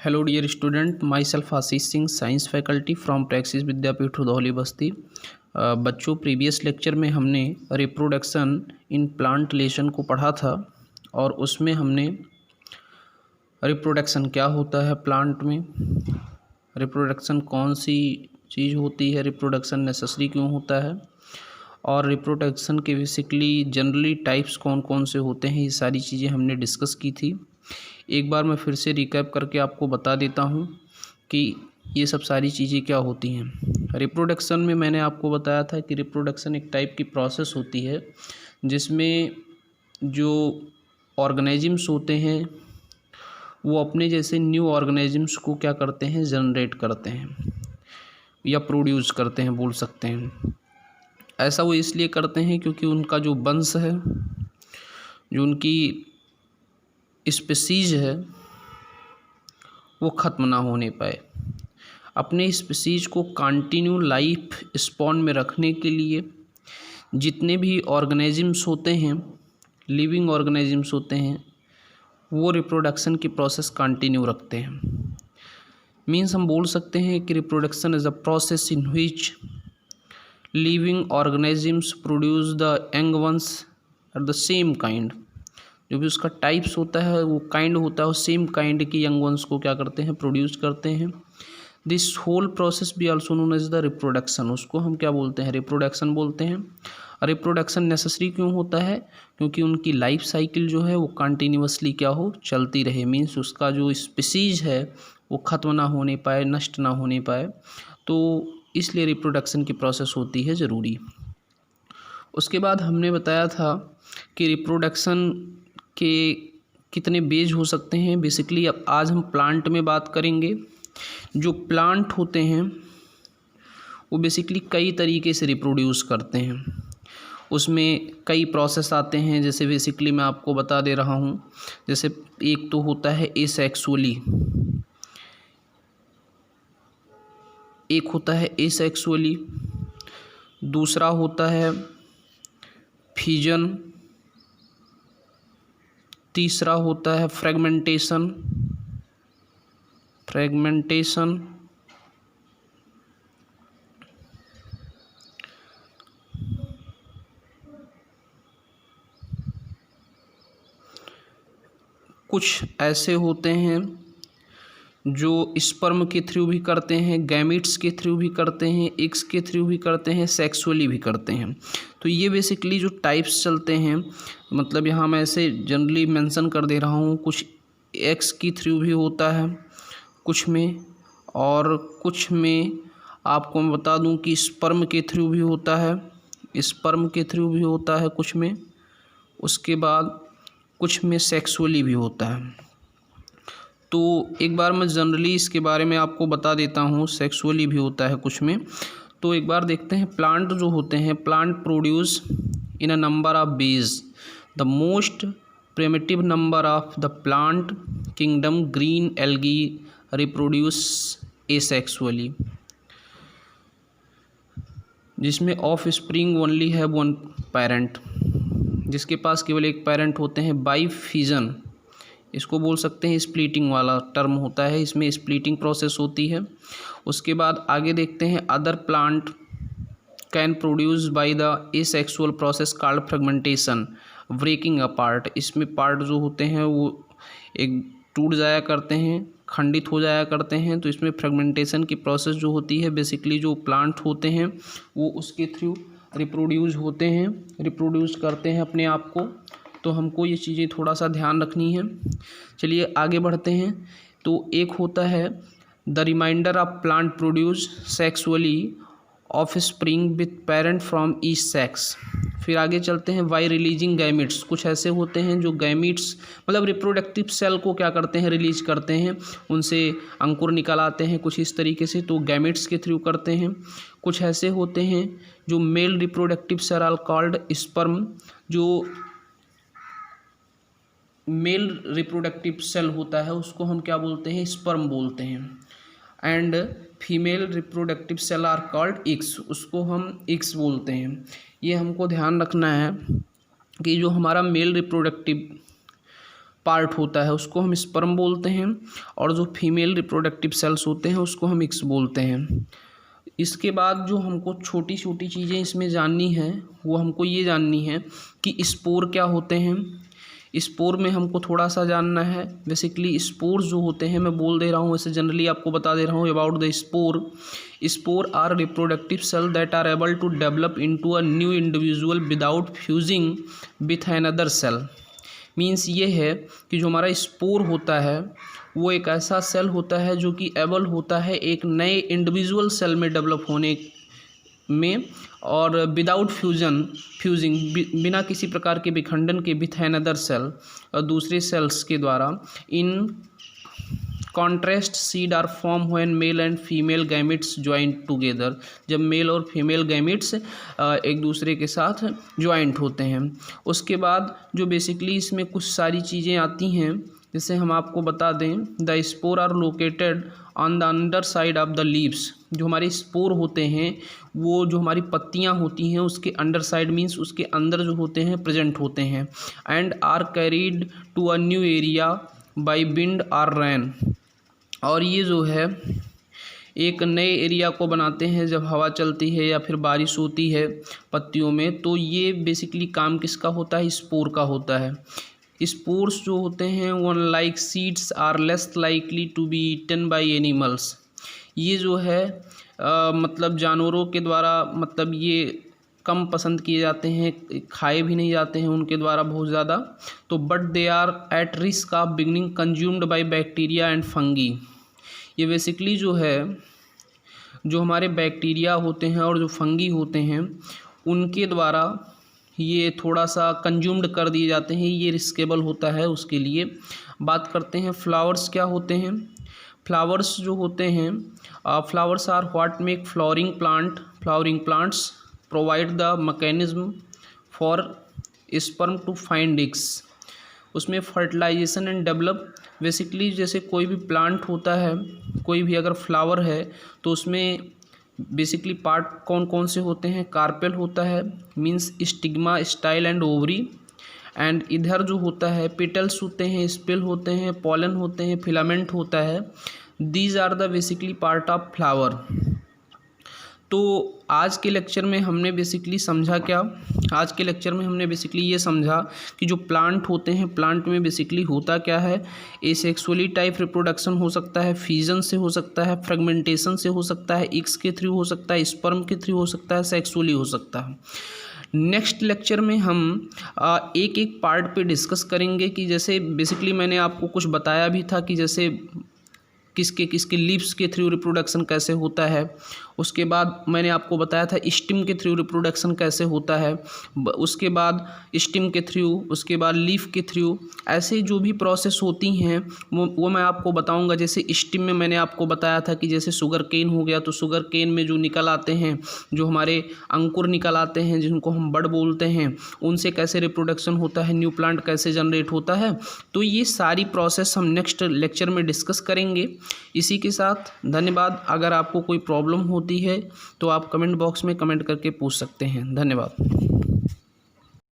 Hello dear student, myself Ashish Singh, science faculty from Praxis Vidyapeeth Rudhauli Basti. बच्चों, previous lecture में हमने reproduction in plant लेशन को पढ़ा था और उसमें हमने रिप्रोडक्शन क्या होता है प्लांट में, रिप्रोडक्शन कौन सी चीज़ होती है, रिप्रोडक्शन नेसेसरी क्यों होता है और रिप्रोडक्शन के बेसिकली जनरली टाइप्स कौन कौन से होते हैं, ये सारी चीज़ें हमने डिस्कस की थी। एक बार मैं फिर से रिकैप करके आपको बता देता हूँ कि ये सब सारी चीज़ें क्या होती हैं। रिप्रोडक्शन में मैंने आपको बताया था कि रिप्रोडक्शन एक टाइप की प्रोसेस होती है जिसमें जो ऑर्गेनिजम्स होते हैं वो अपने जैसे न्यू ऑर्गेनिजम्स को क्या करते हैं, जनरेट करते हैं या प्रोड्यूस करते हैं, बोल सकते हैं। ऐसा वो इसलिए करते हैं क्योंकि उनका जो वंश है, जो उनकी स्पीसीज है, वो ख़त्म ना होने पाए। अपने स्पीसीज को कंटिन्यू लाइफ स्पॉन में रखने के लिए जितने भी ऑर्गेनिजम्स होते हैं, लिविंग ऑर्गेनिजम्स होते हैं, वो रिप्रोडक्शन की प्रोसेस कंटिन्यू रखते हैं। मीन्स हम बोल सकते हैं कि reproduction is a process in which living organisms produce the young once at the same kind. जो भी उसका टाइप्स होता है, वो काइंड होता है, वो सेम काइंड की यंग वंस को क्या करते हैं, प्रोड्यूस करते हैं। दिस होल प्रोसेस भी also known as the reproduction. उसको हम क्या बोलते हैं, रिप्रोडक्शन बोलते हैं। रिप्रोडक्शन नेसेसरी क्यों होता है? क्योंकि उनकी लाइफ साइकिल जो है वो कंटिन्यूअसली क्या हो, चलती रहे। मीन्स उसका जो स्पीसीज है वो ख़त्म ना होने पाए, नष्ट ना होने पाए, तो इसलिए रिप्रोडक्शन की प्रोसेस होती है ज़रूरी। उसके बाद हमने बताया था कि रिप्रोडक्शन के कितने बेज हो सकते हैं। बेसिकली अब आज हम प्लांट में बात करेंगे। जो प्लांट होते हैं वो बेसिकली कई तरीके से रिप्रोड्यूस करते हैं, उसमें कई प्रोसेस आते हैं। जैसे बेसिकली मैं आपको बता दे रहा हूँ, जैसे एक तो होता है एसेक्सुअली, एक होता है एसेक्सुअली, दूसरा होता है फिजन, तीसरा होता है फ्रेगमेंटेशन, कुछ ऐसे होते हैं जो स्पर्म के थ्रू भी करते हैं, गैमीट्स के थ्रू भी करते हैं, एग्स के थ्रू भी करते हैं, सेक्सुअली भी करते हैं। तो ये बेसिकली जो टाइप्स चलते हैं, मतलब यहाँ मैं ऐसे जनरली मेंशन कर दे रहा हूँ। कुछ एग्स की थ्रू भी होता है कुछ में, और कुछ में आपको मैं बता दूँ कि स्पर्म के थ्रू भी होता है, स्पर्म के थ्रू भी होता है कुछ में। उसके बाद कुछ में सेक्सुअली भी होता है। तो एक बार मैं जनरली इसके बारे में आपको बता देता हूँ, सेक्सुअली भी होता है कुछ में। तो एक बार देखते हैं। प्लांट जो होते हैं, plant produce in a number of ways. The most primitive number of the plant kingdom green algae reproduce asexually, जिसमें ऑफ स्प्रिंग ओनली है वन पेरेंट, जिसके पास केवल एक पेरेंट होते हैं। बाई फिजन, इसको बोल सकते हैं स्प्लिटिंग वाला टर्म होता है, इसमें स्प्लिटिंग प्रोसेस होती है। उसके बाद आगे देखते हैं, other plant can produce by the asexual process called fragmentation, breaking apart. इसमें पार्ट जो होते हैं वो एक टूट जाया करते हैं, खंडित हो जाया करते हैं। तो इसमें फ्रेगमेंटेशन की प्रोसेस जो होती है, बेसिकली जो प्लांट होते हैं वो उसके थ्रू रिप्रोड्यूस होते हैं, रिप्रोड्यूस करते हैं अपने आप को। तो हमको ये चीज़ें थोड़ा सा ध्यान रखनी है। चलिए आगे बढ़ते हैं। तो एक होता है the remainder of plant produce sexually offspring with parent from each sex. फिर आगे चलते हैं, बाई रिलीजिंग गैमिट्स। कुछ ऐसे होते हैं जो गैमिट्स मतलब रिप्रोडक्टिव सेल को क्या करते हैं, रिलीज करते हैं, उनसे अंकुर निकल आते हैं कुछ इस तरीके से, तो गैमिट्स के थ्रू करते हैं। कुछ ऐसे होते हैं जो male reproductive cell are called sperm. जो मेल रिप्रोडक्टिव सेल होता है उसको हम क्या बोलते हैं, स्पर्म बोलते हैं। And female reproductive cell are called eggs, उसको हम एग्स बोलते हैं। ये हमको ध्यान रखना है कि जो हमारा मेल रिप्रोडक्टिव पार्ट होता है उसको हम स्पर्म बोलते हैं, और जो फीमेल रिप्रोडक्टिव सेल्स होते हैं उसको हम एग्स बोलते हैं। इसके बाद जो हमको छोटी छोटी चीज़ें इसमें जाननी है वो हमको ये जाननी है कि स्पोर क्या होते हैं। स्पोर में हमको थोड़ा सा जानना है। बेसिकली स्पोर्स जो होते हैं, मैं बोल दे रहा हूँ वैसे जनरली आपको बता दे रहा हूँ about the spore. Spore are reproductive cell that are able to develop into a new individual without fusing with another cell. Means ये है कि जो हमारा स्पोर होता है वो एक ऐसा सेल होता है जो कि एबल होता है एक नए इंडिविजुअल सेल में डेवलप होने में, और विदाउट फ्यूजिंग बिना किसी प्रकार के विखंडन के विथ अनदर सेल, और दूसरे सेल्स के द्वारा। In contrast seed are form when male and female gametes joint together, जब मेल और फीमेल गैमेट्स एक दूसरे के साथ ज्वाइंट होते हैं। उसके बाद जो बेसिकली इसमें कुछ सारी चीज़ें आती हैं, जैसे हम आपको बता दें, the spore are located on the under side of the leaves. जो हमारे स्पोर होते हैं वो जो हमारी पत्तियां होती हैं उसके अंडर साइड मीन्स उसके अंदर जो होते हैं प्रेजेंट होते हैं, and are carried to a new area by wind और रेन। और ये जो है एक नए एरिया को बनाते हैं जब हवा चलती है या फिर बारिश होती है पत्तियों में। तो ये बेसिकली काम किसका होता है? स्पोर का होता है। स्पोर्स जो होते हैं वो like seeds are less likely to be eaten by animals. ये जो है मतलब जानवरों के द्वारा मतलब ये कम पसंद किए जाते हैं, खाए भी नहीं जाते हैं उनके द्वारा बहुत ज़्यादा। तो but they are at risk of beginning consumed by bacteria and fungi. ये बेसिकली जो है जो हमारे बैक्टीरिया होते हैं और जो फंगी होते हैं उनके द्वारा ये थोड़ा सा कंज्यूम्ड कर दिए जाते हैं, ये रिस्केबल होता है उसके लिए। बात करते हैं फ्लावर्स क्या होते हैं। फ्लावर्स जो होते हैं, flowers are what make flowering plants provide the mechanism for sperm to find eggs. उसमें फर्टिलाइजेशन एंड डेवलप, बेसिकली जैसे कोई भी प्लांट होता है, कोई भी अगर फ्लावर है तो उसमें बेसिकली पार्ट कौन कौन से होते हैं? कार्पेल होता है means stigma, style and ovary, and इधर जो होता है पेटल्स होते हैं, स्पेल होते हैं, पॉलन होते हैं, फिलामेंट होता है। These are the basically part of flower. तो आज के लेक्चर में हमने बेसिकली समझा क्या? आज के लेक्चर में हमने बेसिकली ये समझा कि जो प्लांट होते हैं, प्लांट में बेसिकली होता क्या है। एसेक्सुअली टाइप रिप्रोडक्शन हो सकता है, फ्यूजन से हो सकता है, फ्रेगमेंटेशन से हो सकता है, एग्स के थ्रू हो सकता है, स्पर्म के थ्रू हो सकता है, सेक्सुअली हो सकता है। नेक्स्ट लेक्चर में हम एक एक पार्ट पे डिस्कस करेंगे कि जैसे बेसिकली मैंने आपको कुछ बताया भी था कि जैसे किसके किसके लीव्स के थ्रू रिप्रोडक्शन कैसे होता है। उसके बाद मैंने आपको बताया था स्टिम के थ्रू रिप्रोडक्शन कैसे होता है। उसके बाद स्टिम के थ्रू, उसके बाद लीफ के थ्रू, ऐसे जो भी प्रोसेस होती हैं वो मैं आपको बताऊंगा। जैसे स्टिम में मैंने आपको बताया था कि जैसे शुगर केन हो गया, तो शुगर केन में जो निकल आते हैं, जो हमारे अंकुर निकल आते हैं जिनको हम बड बोलते हैं, उनसे कैसे रिप्रोडक्शन होता है, न्यू प्लांट कैसे जनरेट होता है। तो ये सारी प्रोसेस हम नेक्स्ट लेक्चर में डिस्कस करेंगे। इसी के साथ धन्यवाद। अगर आपको कोई प्रॉब्लम होती है तो आप कमेंट बॉक्स में कमेंट करके पूछ सकते हैं। धन्यवाद।